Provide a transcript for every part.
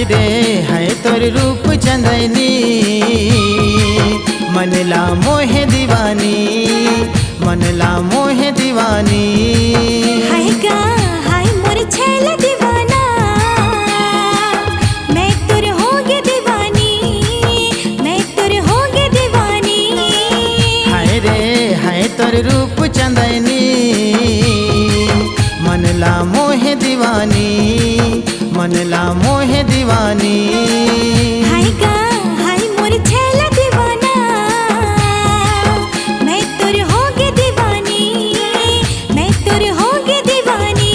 रे हाय तोर रूप चंदनी, मनला मोहे दीवानी, मनला मोहे दीवानी। हाय गा हाय मोर छैला दीवाना, मैं तुर होगे दीवानी, मैं तुर होगे दीवानी। हाय रे हाय तोर रूप चंदनी, मनला मोहे दीवानी, मनला मोहे दीवानी। हाय गा हाय मोर छैला दीवाना, मैं तुर होगे दीवानी, मैं तुर होगे दीवानी।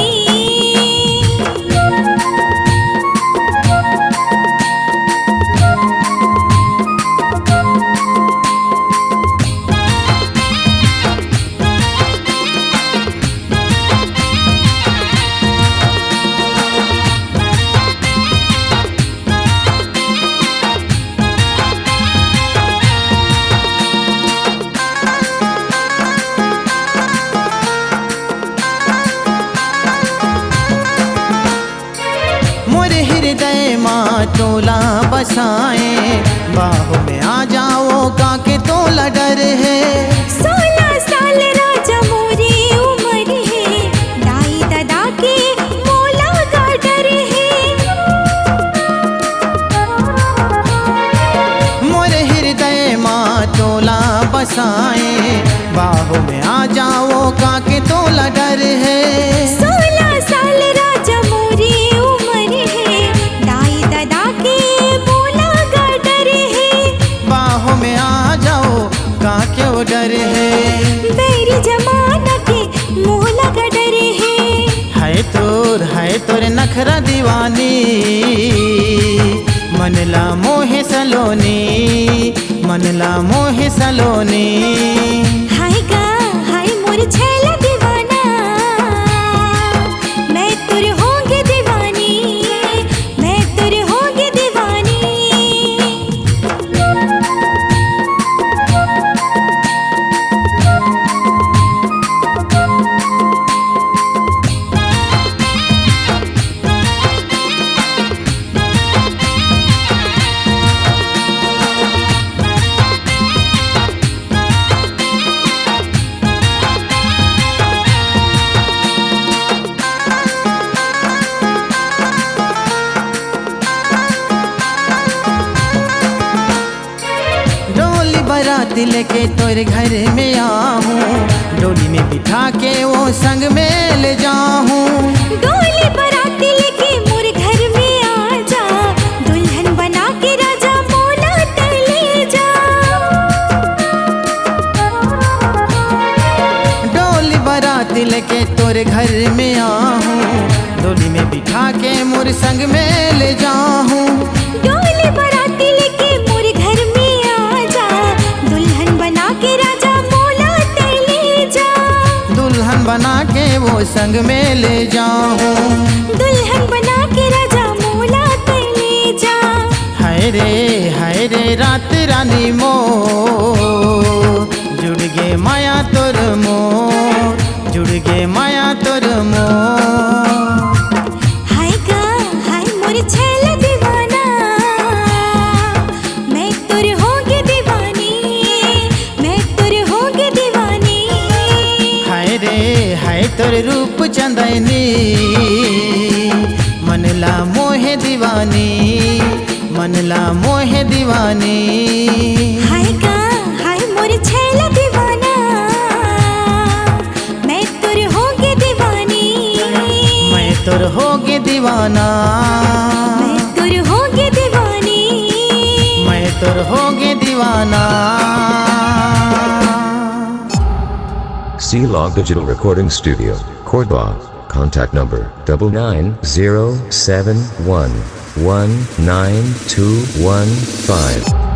हृदय माँ टोला बसाए, बाहों में आ जाओ काके तोला डर है। 16 साल राजा मोरी उम्र है, दाई दादा के मोला का डर है। मोरे हृदय माँ टोला बसाए, बाहों में आ जाओ काके तोला डर है। 16 साल राजा मोरी उम्र है, दाई दादा के मोला का डर है। बाहों में आ जाओ काके वो डर है। मेरी जमाना के मोला का डर है। है तोर नखरा दीवानी, मनला मोहे सलोनी, मनला मोहे सलोनी। हाय गा हाय मोर छैला दीवाना, मैं तुर होगे दीवानी, मैं तुर होगे दीवानी। बाराती लेके तोरे घर में आऊं, डोली में बिठा के वो संग में ले जाऊं। डोली बाराती लेके मोर घर में आ जा, दुल्हन बना के राजा मोला ले जा। डोली बाराती लेके तोरे घर में आऊं, डोली में बिठा के मोर संग में ले जाऊं। डोली बाराती लेके मोर घर में आ जा, दुल्हन बना के राजा मोला ले जा। दुल्हन बना के वो संग में ले जाऊं, दुल्हन बना के राजा मोला ले जा। हाय रे रात रानी मो, जुड़ गे माया तोर मो, जुड़ गे माया तोर मो। हाय गा हाय मोर छैला दीवाना, मैं तुर होगे दीवानी, मैं तुर होगे दीवानी। हाय रे हाय तोर रूप चंदनी, मनला मोहे दीवानी, मनला मोहे दीवानी। हाय गा हाय मोर छैला दीवाना, मैं तुर होगे दीवानी, मैं तोर होगे दीवाना, मैं तुर होगे दीवानी, मैं तोर होगे दीवाना। C-Log Digital Recording Studio, Cordoba. Contact number 9907119215.